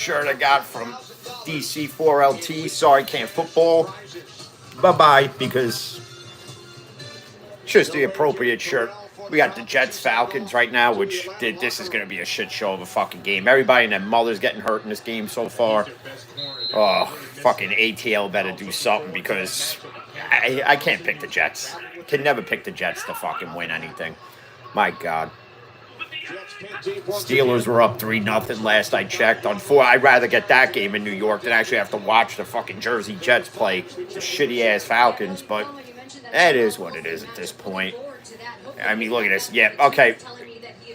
shirt I got from DC4LT. Sorry, can't football. Bye bye, because it's just the appropriate shirt. We got the Jets Falcons right now, which this is going to be a shit show of a fucking game. Everybody and their mother's getting hurt in this game so far. Oh, fucking ATL better do something because I can't pick the Jets. Can never pick the Jets to fucking win anything. My God. Steelers were up 3-0 last I checked. On four, I'd rather get that game in New York than actually have to watch the fucking Jersey Jets play the shitty ass Falcons. But that is what it is at this point. I mean, look at this. Yeah, okay.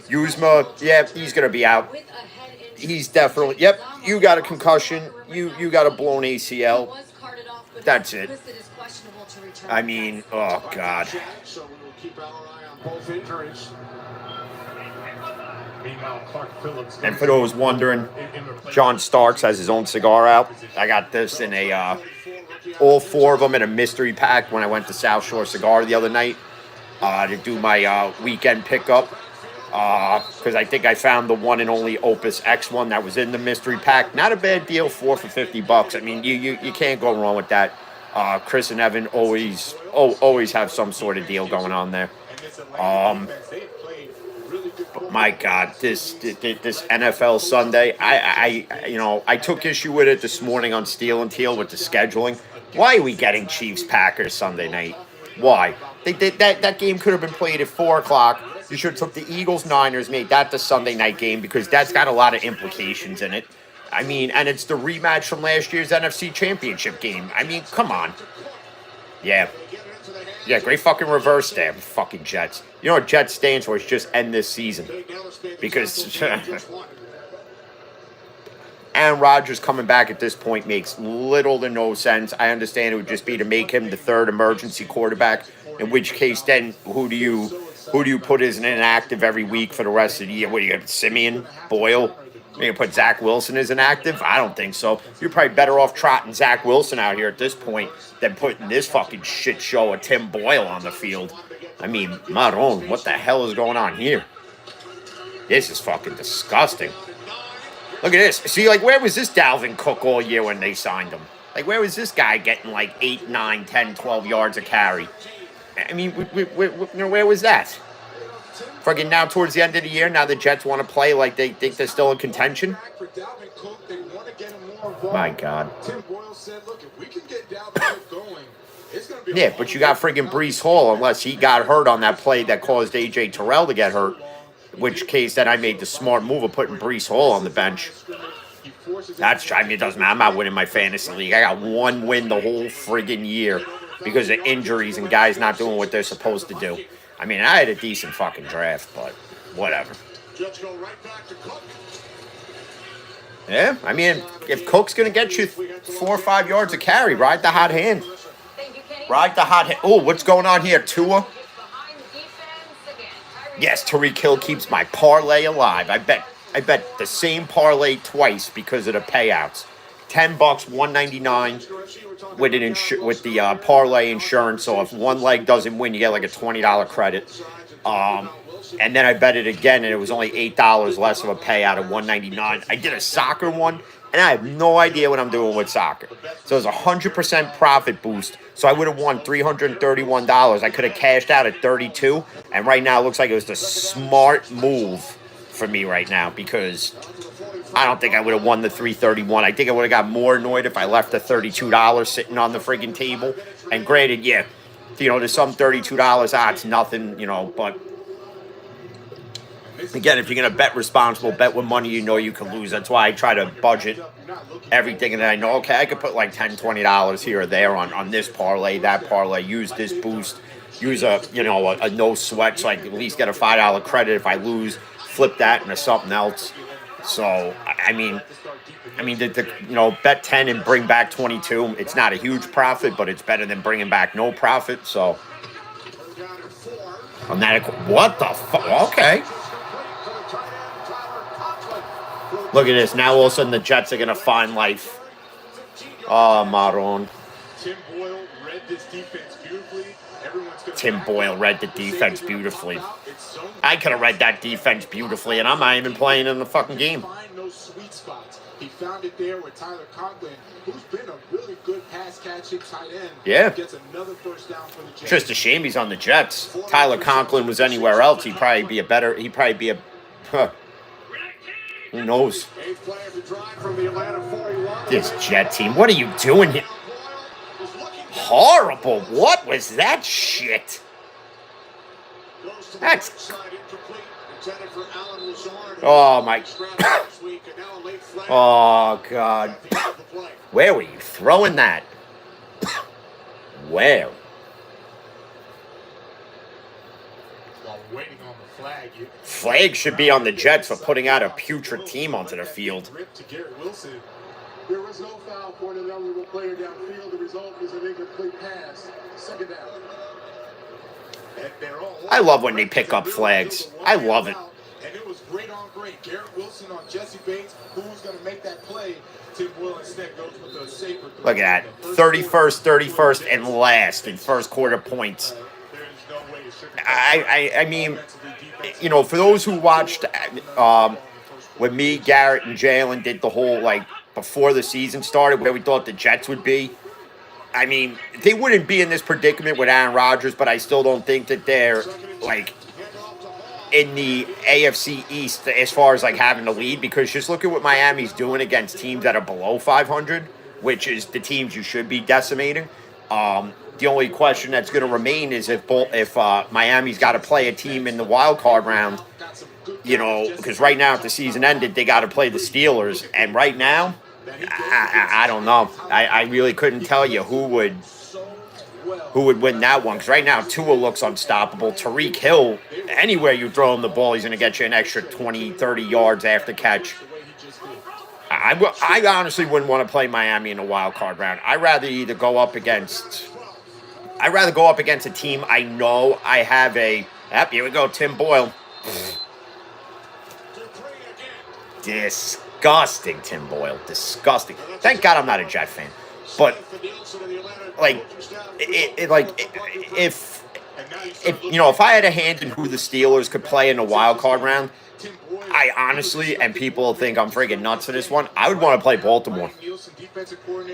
Yuzma, yeah, he's gonna be out. He's definitely. Yep, you got a concussion. You got a blown ACL. That's it. I mean, oh God. And for those wondering, John Starks has his own cigar out. I got this in all four of them in a mystery pack when I went to South Shore Cigar the other night to do my weekend pickup. Because I think I found the one and only Opus X one that was in the mystery pack. Not a bad deal, 4 for $50. I mean, you can't go wrong with that. Chris and Evan always have some sort of deal going on there. But my God, this NFL Sunday, I took issue with it this morning on Steel and Teal with the scheduling. Why are we getting Chiefs Packers Sunday night? Why? That game could have been played at 4:00. You should have took the Eagles Niners, made that the Sunday night game because that's got a lot of implications in it. I mean, and it's the rematch from last year's NFC Championship game. I mean, come on. Yeah, great fucking reverse stab, fucking Jets. You know what Jets stands for? It's just end this season. Because Aaron Rodgers coming back at this point makes little to no sense. I understand it would just be to make him the third emergency quarterback, in which case then who do you put as an inactive every week for the rest of the year? What do you got, Simeon, Boyle? Are you going to put Zach Wilson as inactive? I don't think so. You're probably better off trotting Zach Wilson out here at this point than putting this fucking shit show of Tim Boyle on the field. I mean, Maron, what the hell is going on here? This is fucking disgusting. Look at this. See, like, where was this Dalvin Cook all year when they signed him? Like, where was this guy getting, like, 8, 9, 10, 12 yards a carry? I mean, where was that? Fucking now towards the end of the year, now the Jets want to play like they think they're still in contention. My God. Yeah, but you got friggin' Breece Hall, unless he got hurt on that play that caused A.J. Terrell to get hurt, in which case then I made the smart move of putting Breece Hall on the bench. I mean, it doesn't matter. I'm not winning my fantasy league. I got one win the whole friggin' year because of injuries and guys not doing what they're supposed to do. I mean, I had a decent fucking draft, but whatever. Yeah, I mean, if Cook's going to get you 4 or 5 yards of carry, ride the hot hand. Ride the hot hand. Oh, what's going on here, Tua? Yes, Tyreek Hill keeps my parlay alive. I bet the same parlay twice because of the payouts. $10, $1.99 with the parlay insurance. So if one leg doesn't win, you get like a $20 credit. And then I bet it again, and it was only $8 less of a payout of $1.99. I did a soccer one, and I have no idea what I'm doing with soccer. So it was a 100% profit boost. So I would have won $331. I could have cashed out at 32, and right now it looks like it was the smart move for me right now because I don't think I would have won the $331. I think I would have got more annoyed if I left the $32 sitting on the friggin' table. And granted, yeah, there's some $32, it's nothing, but again, if you're going to bet responsible, bet with money you can lose. That's why I try to budget everything. And then I know, okay, I could put like $10, $20 here or there on this parlay, that parlay, use this boost, use a no sweat so I can at least get a $5 credit if I lose, flip that into something else. So, I mean, bet 10 and bring back 22. It's not a huge profit, but it's better than bringing back no profit. So, on that, what the fuck? Okay. Look at this. Now all of a sudden the Jets are going to find life. Oh, Maron. Tim Boyle read the defense beautifully. I could have read that defense beautifully, and I'm not even playing in the fucking game. He found it there with Tyler Conklin, who's been a really good pass catching tight end. Yeah. Gets another first down for the Jets. Just a shame he's on the Jets. Tyler Conklin was anywhere else, he'd probably be a who knows? This Jet team, what are you doing here? Horrible. What was that shit? That's... Oh, my... Oh, God. Where were you throwing that? Where? Flag should be on the Jets for putting out a putrid team onto the field. There was no foul for an eligible player downfield. The result is an incomplete pass. Second down. I love when they pick up flags. I love it. And it was great on great. Garrett Wilson on Jesse Bates. Who's going to make that play? Tim Will instead goes with the safer. Look at that. 31st, and last in first quarter points. I mean, you know, for those who watched when me, Garrett, and Jalen did the whole, like, before the season started, where we thought the Jets would be, I mean, they wouldn't be in this predicament with Aaron Rodgers, but I still don't think that they're, like, in the AFC East as far as, like, having the lead, because just look at what Miami's doing against teams that are below 500, which is the teams you should be decimating. The only question that's going to remain is if Miami's got to play a team in the wild card round, you know, because right now, if the season ended, they got to play the Steelers. And right now, I don't know. I really couldn't tell you who would win that one. Because right now, Tua looks unstoppable. Tyreek Hill, anywhere you throw him the ball, he's going to get you an extra 20, 30 yards after catch. I honestly wouldn't want to play Miami in a wild card round. I'd rather go up against a team I know I have a... Yep, here we go, Tim Boyle. Disgusting, Tim Boyle. Disgusting. Thank God I'm not a Jet fan. But, if you know, if I had a hand in who the Steelers could play in a wild card round, I honestly, and people think I'm freaking nuts for this one, I would want to play Baltimore.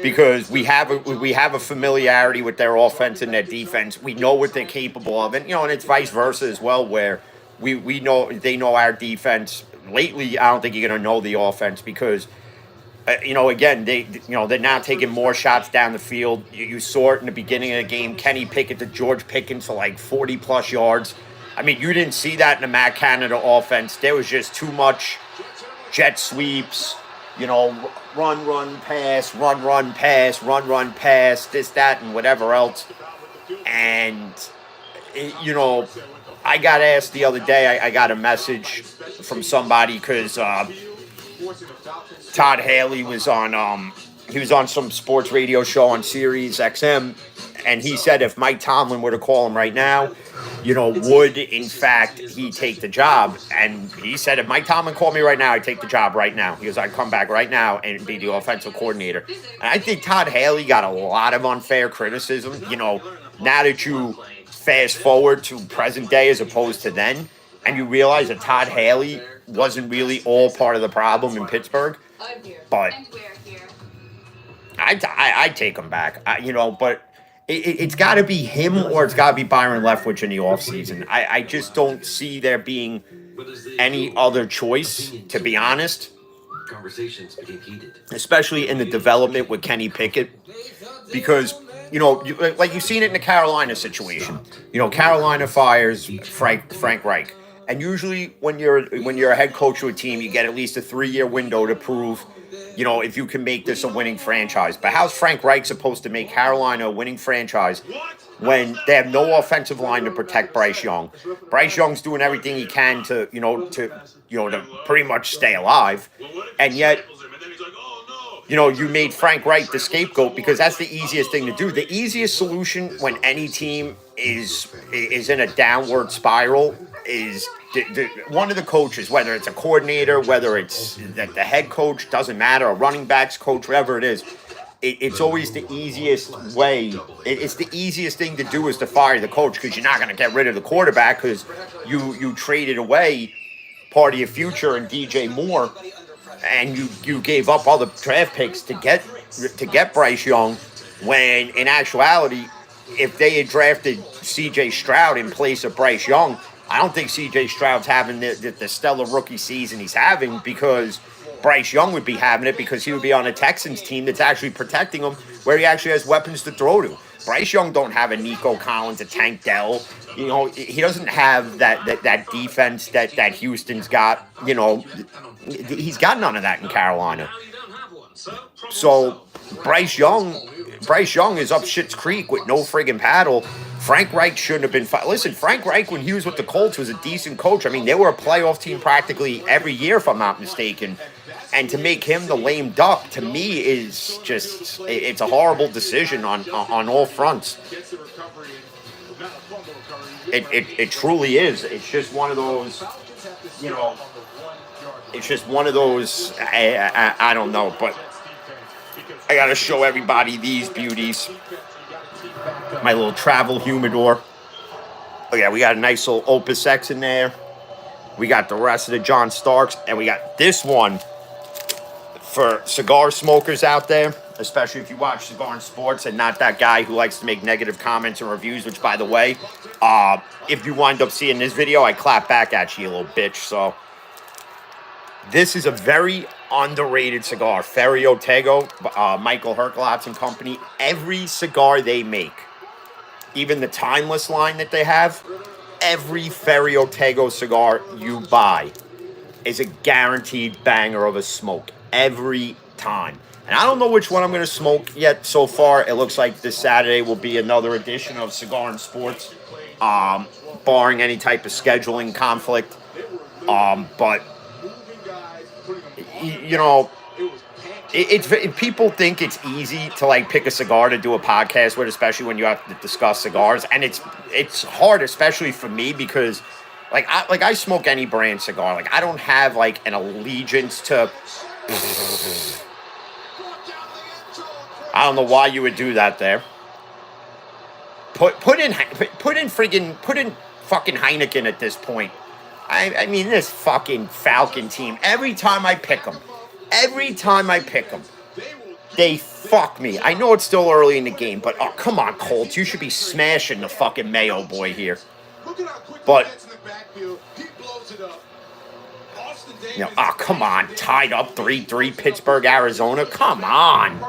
Because we have a familiarity with their offense and their defense. We know what they're capable of. And, you know, and it's vice versa as well, where we know they know our defense. Lately, I don't think you're going to know the offense because, you know, again, they're now taking more shots down the field. You saw it in the beginning of the game. Kenny Pickett to George Pickens for like 40-plus yards. I mean, you didn't see that in the Matt Canada offense. There was just too much jet sweeps, you know, run, pass, this, that, and whatever else. And, you know, I got asked the other day, I got a message from somebody because Todd Haley was on some sports radio show on Sirius XM, and he said if Mike Tomlin were to call him right now, you know, would in fact he take the job? And he said if Mike Tomlin called me right now, I'd take the job right now. He goes, I'd come back right now and be the offensive coordinator. And I think Todd Haley got a lot of unfair criticism. You know, now that you fast forward to present day as opposed to then, and you realize that Todd Haley wasn't really all part of the problem in Pittsburgh. But I'd take him back. You know, but it's got to be him or it's got to be Byron Leftwich in the offseason. I just don't see there being any other choice, to be honest. Conversations became heated, especially in the development with Kenny Pickett, because, you know, like you've seen it in the Carolina situation. You know, Carolina fires Frank Reich, and usually when you're a head coach of a team, you get at least a 3-year window to prove, you know, if you can make this a winning franchise. But how's Frank Reich supposed to make Carolina a winning franchise when they have no offensive line to protect Bryce Young? Bryce Young's doing everything he can to pretty much stay alive, and yet, you know, you made Frank Reich the scapegoat because that's the easiest thing to do. The easiest solution when any team is in a downward spiral is one of the coaches, whether it's a coordinator, whether it's the head coach, doesn't matter, a running backs coach, whatever it is. It's always the easiest way. It's the easiest thing to do is to fire the coach because you're not going to get rid of the quarterback because you traded away part of your future in DJ Moore. and you gave up all the draft picks to get Bryce Young, when in actuality, if they had drafted C.J. Stroud in place of Bryce Young, I don't think C.J. Stroud's having the stellar rookie season he's having, because Bryce Young would be having it, because he would be on a Texans team that's actually protecting him, where he actually has weapons to throw to. Bryce Young don't have a Nico Collins, a Tank Dell. You know, he doesn't have that defense that Houston's got. You know, he's got none of that in Carolina. So Bryce Young is up shit's creek with no friggin' paddle. Frank Reich shouldn't have been. Listen, Frank Reich, when he was with the Colts, was a decent coach. I mean, they were a playoff team practically every year, if I'm not mistaken. And to make him the lame duck, to me, is just, it's a horrible decision on all fronts. It truly is. It's just one of those, you know, it's just one of those, I don't know, but I got to show everybody these beauties. My little travel humidor. Oh yeah, we got a nice little Opus X in there. We got the rest of the John Starks, and we got this one for cigar smokers out there, especially if you watch Cigar and Sports and not that guy who likes to make negative comments and reviews, which, by the way, if you wind up seeing this video, I clap back at you, you little bitch. So this is a very underrated cigar. Ferio Tego, Michael Herklots and Company. Every cigar they make, even the Timeless line that they have, every Ferio Tego cigar you buy is a guaranteed banger of a smoke. Every time. And I don't know which one I'm going to smoke yet so far. It looks like this Saturday will be another edition of Cigar and Sports, barring any type of scheduling conflict. But, you know, people think it's easy to, like, pick a cigar to do a podcast with, especially when you have to discuss cigars. And it's hard, especially for me, because I smoke any brand cigar. Like, I don't have, like, an allegiance to... I don't know why you would do that there. Put in fucking Heineken at this point. I mean, this fucking Falcon team, every time I pick them, they fuck me. I know it's still early in the game, but oh, come on, Colts, you should be smashing the fucking Mayo boy here. But you know, oh, come on. Tied up 3-3 Pittsburgh, Arizona. Come on.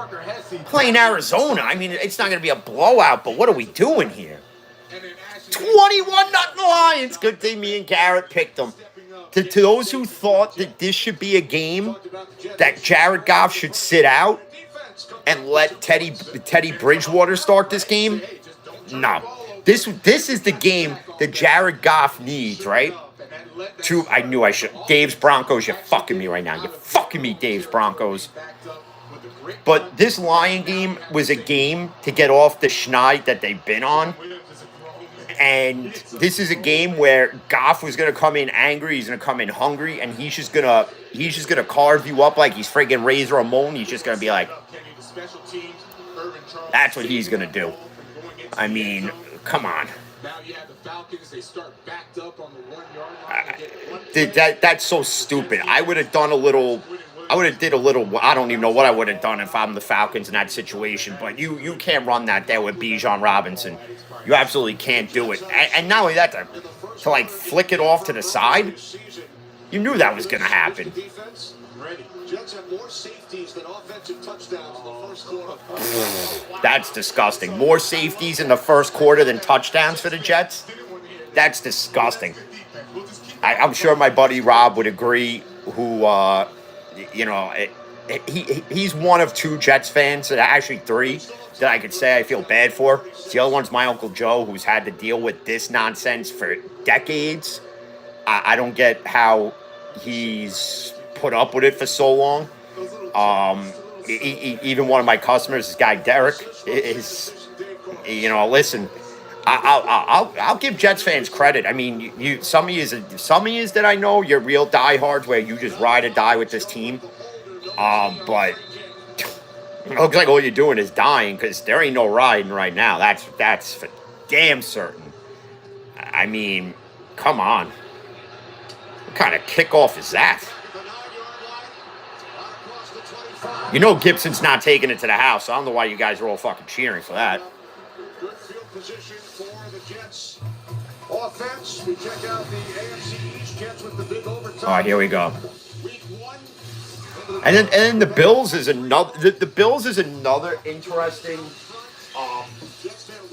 Playing Arizona. I mean, it's not going to be a blowout, but what are we doing here? 21-0 Lions. Good thing me and Garrett picked them. To those who thought that this should be a game that Jared Goff should sit out and let Teddy Bridgewater start this game, no. This is the game that Jared Goff needs, right? I knew I should. Dave's Broncos, you're fucking me right now. You're fucking me, Dave's Broncos. But this Lion game was a game to get off the schneid that they've been on. And this is a game where Goff was going to come in angry. He's going to come in hungry, and he's just gonna carve you up like he's friggin' Razor Ramon. He's just going to be like, that's what he's going to do. I mean, come on. Now you have the Falcons, they start backed up on the 1 yard line. That's so stupid. I would have did a little, I don't even know what I would have done if I'm the Falcons in that situation, but you can't run that there with Bijan Robinson. You absolutely can't do it. And not only that, to like flick it off to the side, you knew that was going to happen. Jets have more safeties than offensive touchdowns in the first quarter. That's disgusting. More safeties in the first quarter than touchdowns for the Jets? That's disgusting. I'm sure my buddy Rob would agree, who, he's one of two Jets fans, actually three, that I could say I feel bad for. The other one's my Uncle Joe, who's had to deal with this nonsense for decades. I don't get how he's put up with it for so long. Even one of my customers, this guy Derek, is, listen, I'll give Jets fans credit. I mean, some of you that I know, you're real diehards where you just ride or die with this team. But it looks like all you're doing is dying, because there ain't no riding right now. That's for damn certain. I mean, come on. What kind of kickoff is that? You know Gibson's not taking it to the house. So I don't know why you guys are all fucking cheering for that. Good field position for the Jets. Offense, we check out the AFC East Jets with the big overtime. All right, here we go. Week 1. And then the Bills is another. The Bills is another interesting.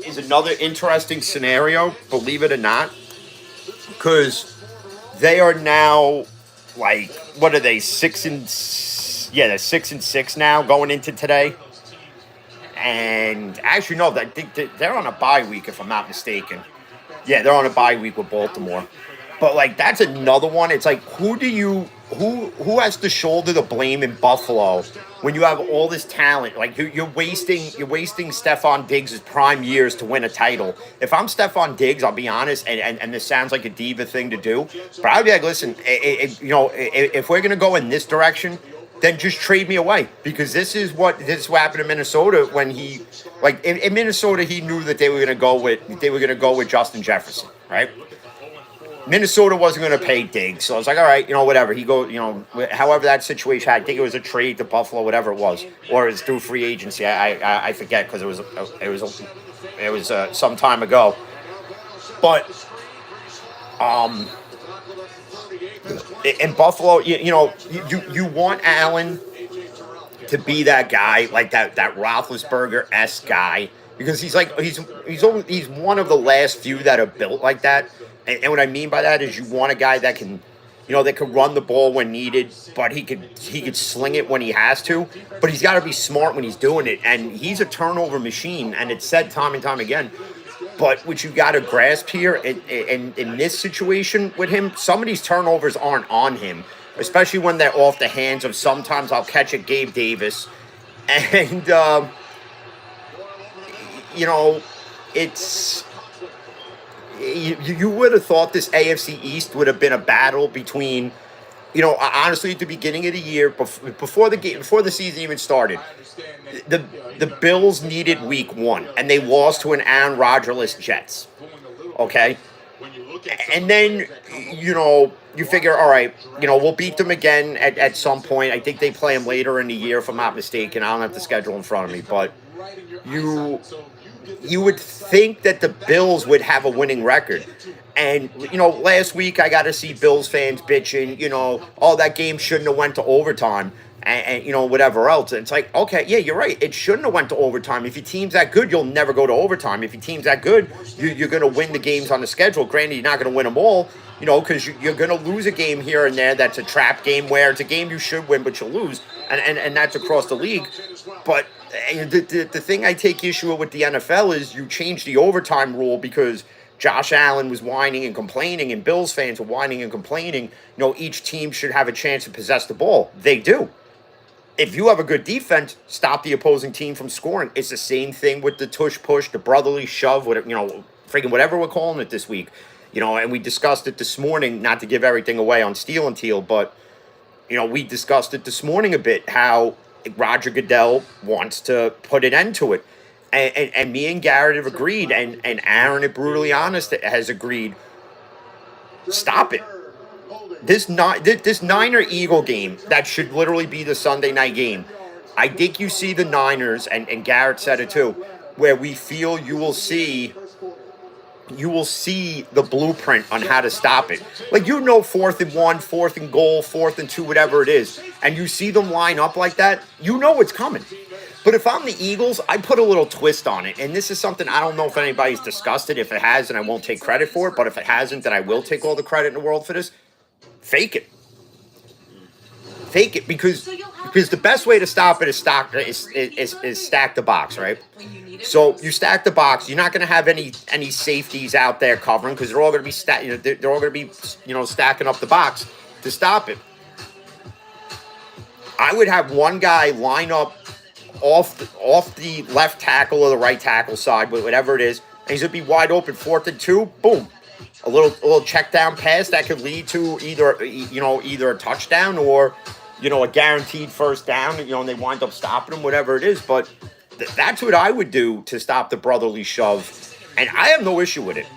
Is another interesting scenario. Believe it or not, because they are now like, what are they, 6-6? Yeah, they're 6-6 now going into today. And actually, no, I think they're on a bye week if I'm not mistaken. Yeah, they're on a bye week with Baltimore. But like, that's another one. It's like, who has to shoulder the blame in Buffalo when you have all this talent? Like, you're wasting Stephon Diggs' prime years to win a title. If I'm Stephon Diggs, I'll be honest, and this sounds like a diva thing to do, but I'd be like, listen, if we're gonna go in this direction, then just trade me away, because this is what happened in Minnesota when he, like, in Minnesota, he knew that they were gonna go with Justin Jefferson, right? Minnesota wasn't going to pay Diggs, so I was like, all right, whatever. He however that situation, I think it was a trade to Buffalo, whatever it was, or it's through free agency. I forget, because it was some time ago. But in Buffalo, you want Allen to be that guy, like that Roethlisberger-esque guy, because he's one of the last few that are built like that. And what I mean by that is, you want a guy that can, that can run the ball when needed, but he could sling it when he has to. But he's got to be smart when he's doing it. And he's a turnover machine, and it's said time and time again. But what you got to grasp here, in this situation with him, some of these turnovers aren't on him, especially when they're off the hands of, sometimes I'll catch it, Gabe Davis. And, it's... You would have thought this AFC East would have been a battle between, honestly, at the beginning of the year, before the season even started, the Bills needed week 1, and they lost to an Aaron Rodgers-less Jets. Okay? And then, you figure, all right, we'll beat them again at some point. I think they play them later in the year, if I'm not mistaken. I don't have the schedule in front of me, but you would think that the Bills would have a winning record. And, last week I got to see Bills fans bitching, oh, that game shouldn't have went to overtime, and whatever else. And it's like, okay, yeah, you're right. It shouldn't have went to overtime. If your team's that good, you'll never go to overtime. If your team's that good, you're going to win the games on the schedule. Granted, you're not going to win them all, because you're going to lose a game here and there that's a trap game, where it's a game you should win, but you'll lose. And that's across the league. But the thing I take issue with the NFL is, you change the overtime rule because Josh Allen was whining and complaining, and Bills fans were whining and complaining. Each team should have a chance to possess the ball. They do. If you have a good defense, stop the opposing team from scoring. It's the same thing with the tush push, the brotherly shove, freaking whatever we're calling it this week. And we discussed it this morning, not to give everything away on Steel and Teal, but we discussed it this morning a bit, how Roger Goodell wants to put an end to it. And me and Garrett have agreed, and Aaron, at Brutally Honest, has agreed. Stop it. This Niner-Eagle game, that should literally be the Sunday night game. I think you see the Niners, and Garrett said it too, where we feel you will see the blueprint on how to stop it. Like, 4th and 1, 4th and goal, 4th and 2, whatever it is, and you see them line up like that, it's coming. But if I'm the Eagles, I put a little twist on it. And this is something I don't know if anybody's discussed it. If it has, then I won't take credit for it. But if it hasn't, then I will take all the credit in the world for this. Fake it. Fake it, because the best way to stop it is stack the box, right? So you stack the box. You're not going to have any safeties out there covering, because they're all going to be they're all going to be stacking up the box to stop it. I would have one guy line up off the left tackle or the right tackle side, whatever it is, and he's going to be wide open, 4th and 2. Boom. A little check down pass that could lead to either a touchdown or a guaranteed first down, and they wind up stopping him, whatever it is. But that's what I would do to stop the brotherly shove, and I have no issue with it.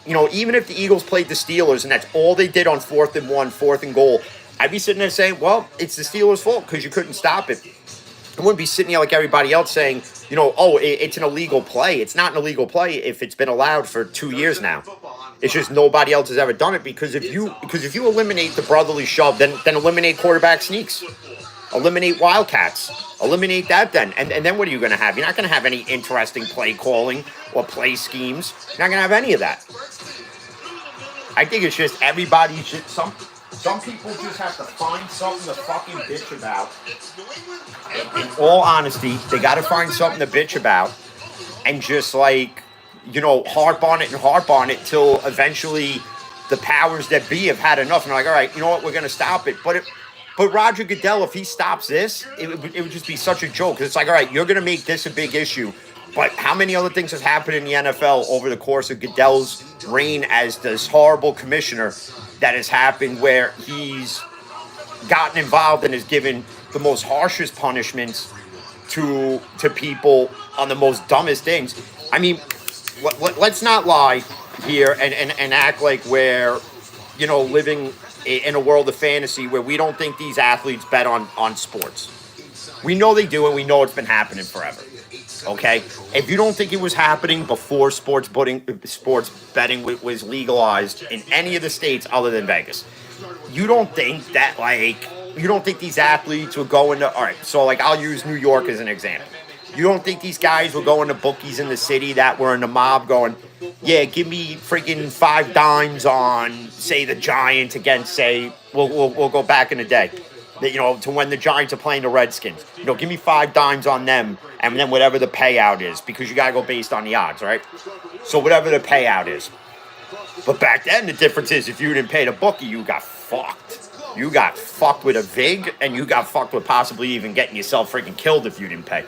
Even if the Eagles played the Steelers and that's all they did on 4th and 1, 4th and goal, I'd be sitting there saying, well, it's the Steelers' fault because you couldn't stop it. I wouldn't be sitting here like everybody else saying, you know, oh, it's an illegal play. It's not an illegal play if it's been allowed for 2 years now. It's just nobody else has ever done it because if you eliminate the brotherly shove, then eliminate quarterback sneaks, eliminate wildcats, eliminate that then, and then what are you going to have? You're not going to have any interesting play calling or play schemes. You're not going to have any of that. I think it's just everybody should some people just have to find something to fucking bitch about. In all honesty, they got to find something to bitch about and just like, you know, harp on it till eventually the powers that be have had enough and they're like, all right, you know what, we're going to stop it. But Roger Goodell, if he stops this, it would just be such a joke. It's like, all right, you're going to make this a big issue. But how many other things have happened in the NFL over the course of Goodell's reign as this horrible commissioner that has happened where he's gotten involved and has given the most harshest punishments to people on the most dumbest things? I mean, let's not lie here and act like we're, you know, living in a world of fantasy where we don't think these athletes bet on sports. We know they do, and we know it's been happening forever. Okay, if you don't think it was happening before sports betting was legalized in any of the states other than Vegas, you don't think that you don't think these athletes would go into, all right, so like I'll use New York as an example. You don't think these guys will go into bookies in the city that were in the mob going, yeah, give me freaking 5 dimes on, say, the Giants against, say, we'll go back in the day, you know, to when the Giants are playing the Redskins. You know, give me 5 dimes on them, and then whatever the payout is, because you got to go based on the odds, right? So whatever the payout is. But back then, the difference is if you didn't pay the bookie, you got fucked. You got fucked with a vig, and you got fucked with possibly even getting yourself freaking killed if you didn't pay.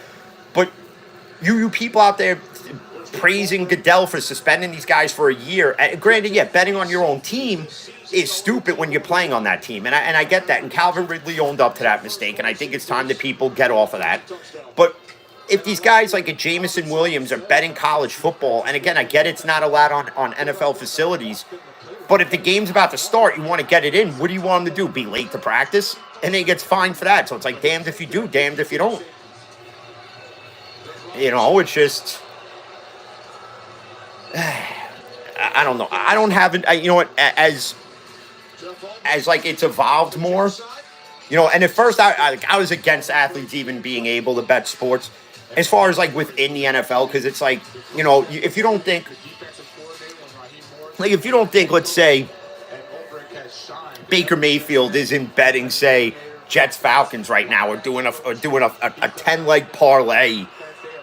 But you people out there praising Goodell for suspending these guys for a year. Granted, yeah, betting on your own team is stupid when you're playing on that team. And I get that. And Calvin Ridley owned up to that mistake. And I think it's time that people get off of that. But if these guys like a Jameson Williams are betting college football, and again, I get it's not allowed on NFL facilities, but if the game's about to start, you want to get it in, what do you want him to do? Be late to practice? And then he gets fined for that. So it's like, damned if you do, damned if you don't. You know, it's just, I don't know. I don't have it. You know what? As like it's evolved more. You know, and at first I was against athletes even being able to bet sports, as far as like within the NFL, because it's like, you know, if you don't think, let's say Baker Mayfield isn't betting, say, Jets Falcons right now, or doing a 10-leg parlay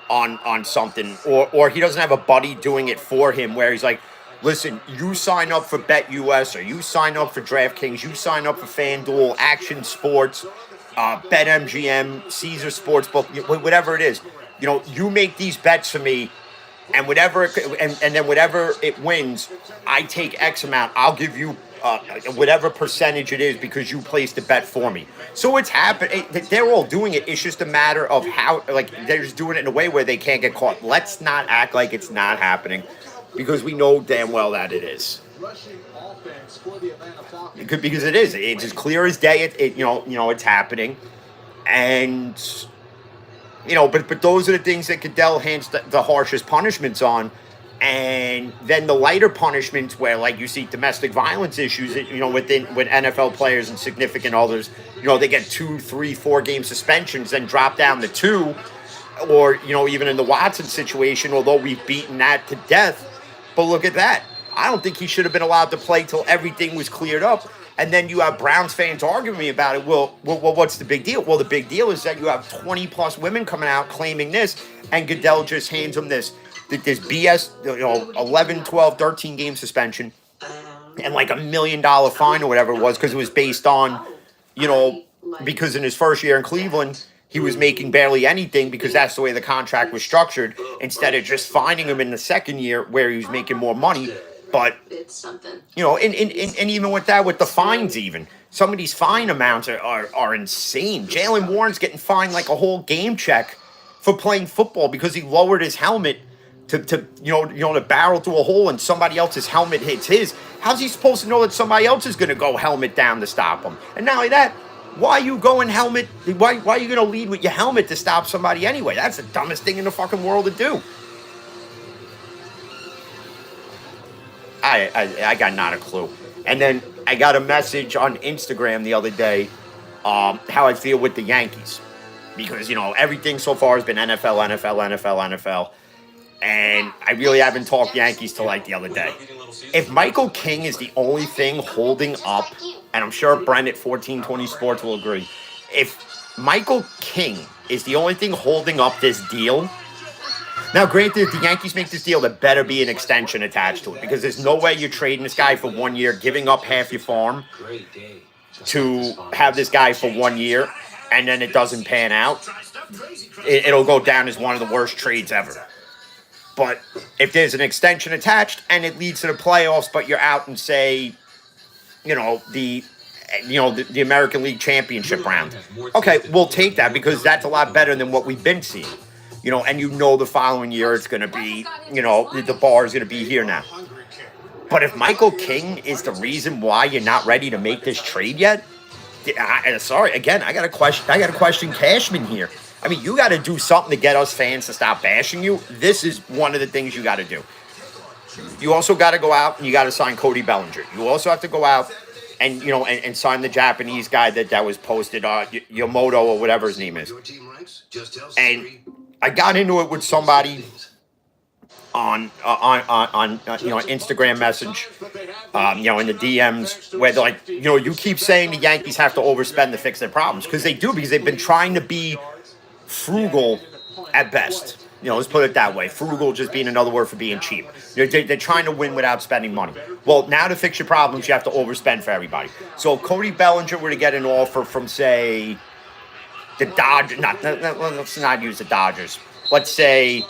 on something, or he doesn't have a buddy doing it for him where he's like, listen, you sign up for BetUS, or you sign up for DraftKings, you sign up for FanDuel, Action Sports, BetMGM, Caesar Sportsbook, whatever it is. You know, you make these bets for me, and then whatever it wins, I take X amount. I'll give you whatever percentage it is because you placed the bet for me. So it's happening. They're all doing it. It's just a matter of how, like, they're just doing it in a way where they can't get caught. Let's not act like it's not happening, because we know damn well that it is. Because it is. It's as clear as day. You know, it's happening, and you know, but those are the things that Goodell hands the harshest punishments on. And then the lighter punishments where, like, you see domestic violence issues, you know, with NFL players and significant others, you know, they get 2, 3, 4 game suspensions, then drop down to 2, or, you know, even in the Watson situation, although we've beaten that to death. But look at that. I don't think he should have been allowed to play till everything was cleared up. And then you have Browns fans arguing me about it. Well, what's the big deal? Well, the big deal is that you have 20 plus women coming out claiming this, and Goodell just hands them this BS, you know, 11, 12, 13 game suspension and like $1 million fine or whatever it was, because it was based on, you know, because in his first year in Cleveland, he was making barely anything because that's the way the contract was structured, instead of just fining him in the second year where he was making more money. But, you know, and even with that, with the fines even, some of these fine amounts are insane. Jaylen Warren's getting fined like a whole game check for playing football because he lowered his helmet to to barrel through a hole, and somebody else's helmet hits his. How's he supposed to know that somebody else is going to go helmet down to stop him? And not only that, Why you going helmet? Why are you going to lead with your helmet to stop somebody anyway? That's the dumbest thing in the fucking world to do. I got not a clue. And then I got a message on Instagram the other day, how I feel with the Yankees. Because, everything so far has been NFL, NFL, NFL, NFL. And I really haven't talked Yankees till like the other day. If Michael King is the only thing holding up, and I'm sure Brent at 1420 Sports will agree, if Michael King is the only thing holding up this deal, now granted, if the Yankees make this deal, there better be an extension attached to it, because there's no way you're trading this guy for 1 year, giving up half your farm to have this guy for 1 year, and then it doesn't pan out. It'll go down as one of the worst trades ever. But if there's an extension attached and it leads to the playoffs, but you're out in, say, the American League Championship round, okay, we'll take that, because that's a lot better than what we've been seeing. And the following year it's going to be, the bar is going to be here now. But if Michael King is the reason why you're not ready to make this trade yet, sorry, again, I got to question Cashman here. I mean, you got to do something to get us fans to stop bashing you. This is one of the things you got to do. You also got to go out and you got to sign Cody Bellinger. You also have to go out and and sign the Japanese guy that was posted, Yomoto or whatever his name is. And I got into it with somebody on Instagram message, in the DMs, where they're like, you keep saying the Yankees have to overspend to fix their problems, because they do, because they've been trying to be frugal at best. Let's put it that way. Frugal just being another word for being cheap. They're trying to win without spending money. Well, now to fix your problems, you have to overspend for everybody. So if Cody Bellinger were to get an offer from, say, the Dodgers, let's not use the Dodgers. Let's say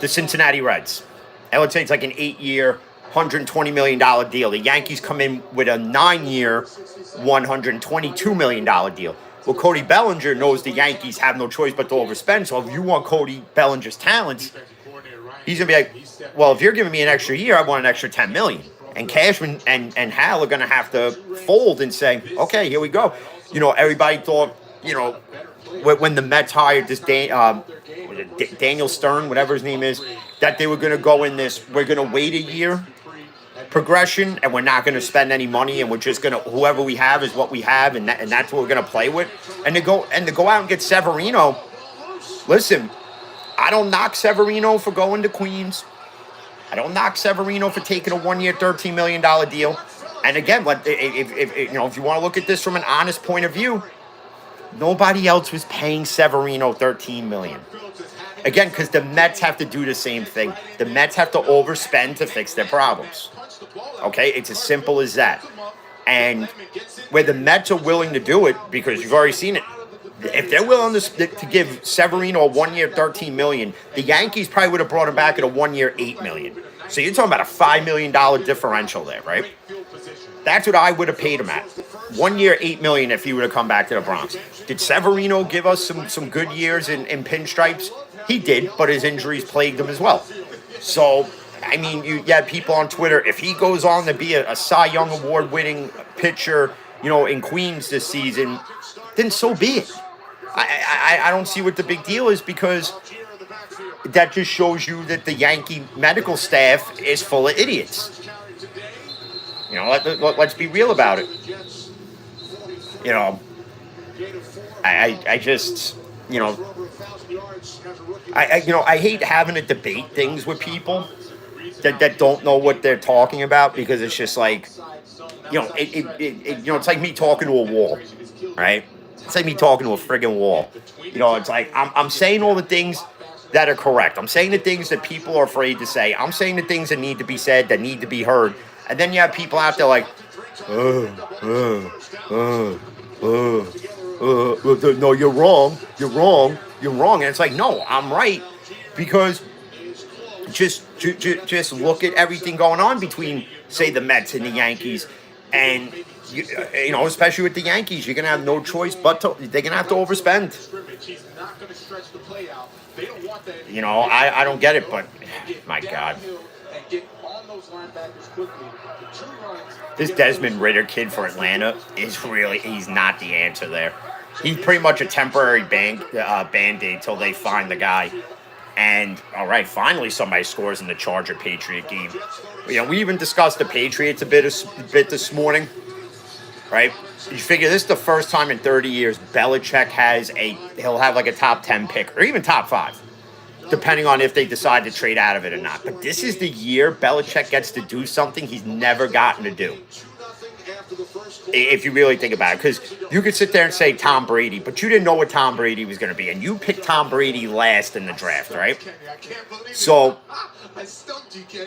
the Cincinnati Reds. And let's say it's like an 8-year, $120 million deal. The Yankees come in with a 9-year, $122 million deal. Well, Cody Bellinger knows the Yankees have no choice but to overspend. So if you want Cody Bellinger's talents, he's going to be like, well, if you're giving me an extra year, I want an extra $10 million. And Cashman and Hal are going to have to fold and say, okay, here we go. Everybody thought, when the Mets hired this Daniel Stern, whatever his name is, that they were going to go in this, we're going to wait a year progression, and we're not going to spend any money, and we're just going to, whoever we have is what we have, and that's what we're going to play with. And to go out and get Severino, listen, I don't knock Severino for going to Queens. I don't knock Severino for taking a 1-year, $13 million deal. And again, if you want to look at this from an honest point of view, nobody else was paying Severino $13 million. Again, because the Mets have to do the same thing. The Mets have to overspend to fix their problems. Okay, it's as simple as that. And where the Mets are willing to do it, because you've already seen it, if they're willing to give Severino a 1-year, $13 million, the Yankees probably would have brought him back at a 1-year, $8 million. So you're talking about a $5 million differential there, right? That's what I would have paid him at. 1 year, $8 million if he would have come back to the Bronx. Did Severino give us some good years in pinstripes? He did, but his injuries plagued him as well. So, I mean, you had people on Twitter, if he goes on to be a Cy Young Award-winning pitcher, in Queens this season, then so be it. I don't see what the big deal is, because that just shows you that the Yankee medical staff is full of idiots. Let's be real about it. I just, I hate having to debate things with people that don't know what they're talking about, because it's just like, it's like me talking to a wall, right? It's like me talking to a friggin' wall. It's like I'm saying all the things that are correct. I'm saying the things that people are afraid to say. I'm saying the things that need to be said, that need to be heard. And then you have people out there like, no, you're wrong. And it's like, no, I'm right, because just look at everything going on between, say, the Mets and the Yankees, and especially with the Yankees, you're gonna have no choice but they're gonna have to overspend. I don't get it, but my God. This Desmond Ritter kid for Atlanta is he's not the answer there. He's pretty much a temporary band-aid till they find the guy. And, all right, finally somebody scores in the Charger-Patriot game. We even discussed the Patriots a bit this morning, right? You figure this is the first time in 30 years Belichick he'll have like a top 10 pick or even top 5, depending on if they decide to trade out of it or not. But this is the year Belichick gets to do something he's never gotten to do, if you really think about it. Because you could sit there and say Tom Brady, but you didn't know what Tom Brady was going to be. And you picked Tom Brady last in the draft, right? So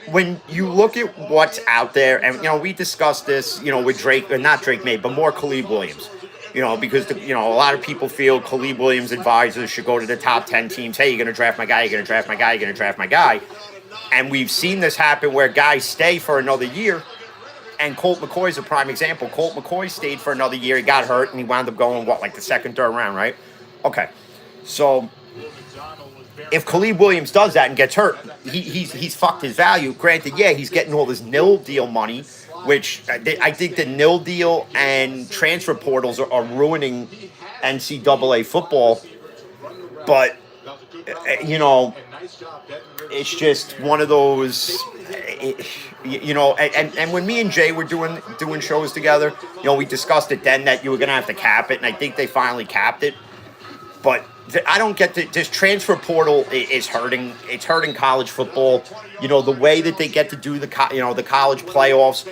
when you look at what's out there, and, we discussed this, with Drake, or not Drake May, but more Khalid Williams. Because, a lot of people feel Khalid Williams advisors should go to the top 10 teams. Hey, you're going to draft my guy, you're going to draft my guy, you're going to draft my guy. And we've seen this happen where guys stay for another year. And Colt McCoy is a prime example. Colt McCoy stayed for another year. He got hurt, and he wound up going, the second, third round, right? Okay. So if Khalid Williams does that and gets hurt, he's fucked his value. Granted, yeah, he's getting all this nil deal money, which I think the nil deal and transfer portals are ruining NCAA football. But, it's just one of those, and when me and Jay were doing shows together, we discussed it then that you were going to have to cap it, and I think they finally capped it. But I don't get this transfer portal is hurting. It's hurting college football. The way that they get to do the college playoffs.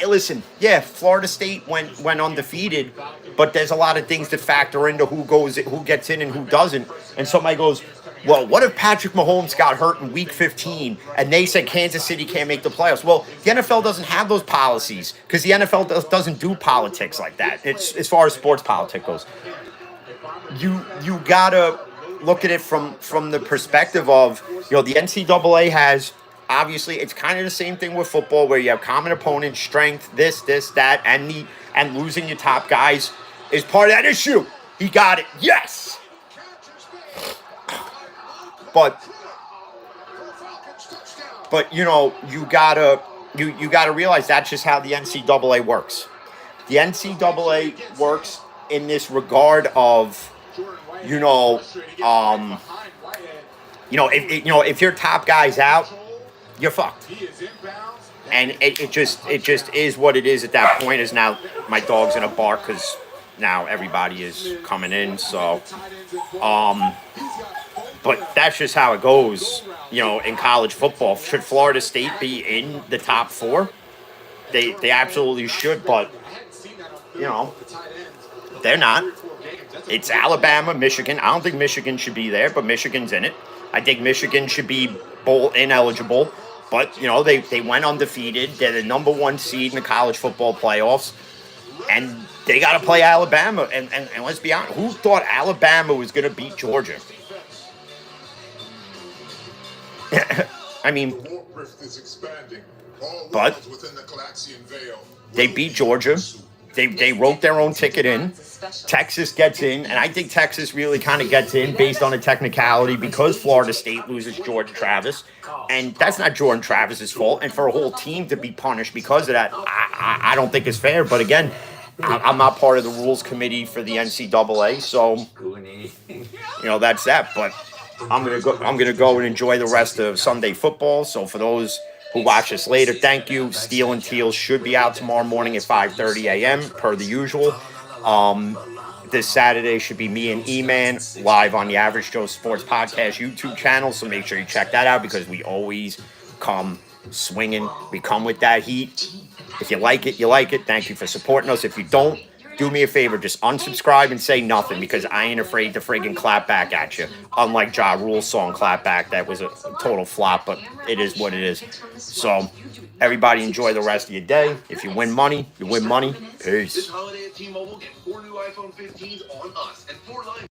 Listen, yeah, Florida State went undefeated, but there's a lot of things that factor into who gets in and who doesn't. And somebody goes, well, what if Patrick Mahomes got hurt in week 15 and they said Kansas City can't make the playoffs? Well, the NFL doesn't have those policies because the NFL doesn't do politics like that. It's as far as sports politics goes. You gotta look at it from the perspective of, the NCAA has, obviously, it's kind of the same thing with football where you have common opponents, strength, this, that, and losing your top guys is part of that issue. He got it. Yes. But you gotta realize that's just how the NCAA works. The NCAA works in this regard of, if your top guy's out, you're fucked. And it just is what it is at that point. Is now my dog's in a bark because now everybody is coming in. So, but that's just how it goes, in college football. Should Florida State be in the top 4? They absolutely should, but, they're not. It's Alabama, Michigan. I don't think Michigan should be there, but Michigan's in it. I think Michigan should be bowl ineligible, but, they went undefeated. They're the number 1 seed in the college football playoffs, and they got to play Alabama. And let's be honest, who thought Alabama was going to beat Georgia? I mean, but they beat Georgia. They wrote their own ticket in. Texas gets in, and I think Texas really kind of gets in based on a technicality because Florida State loses Jordan Travis, and that's not Jordan Travis's fault. And for a whole team to be punished because of that, I don't think is fair. But again, I'm not part of the rules committee for the NCAA, so that's that. But I'm gonna go and enjoy the rest of Sunday football. So for those who watch this later, thank you. Steel and Teal should be out tomorrow morning at 5:30 a.m. per the usual. This Saturday should be me and E-Man live on the Average Joe Sports Podcast YouTube channel. So make sure you check that out because we always come swinging. We come with that heat. If you like it, you like it. Thank you for supporting us. If you don't, do me a favor, just unsubscribe and say nothing because I ain't afraid to friggin' clap back at you. Unlike Ja Rule's song Clap Back, that was a total flop, but it is what it is. So, everybody enjoy the rest of your day. If you win money, you win money. Peace. This holiday at T-Mobile, get 4 new iPhone 15s on us and 4 lines.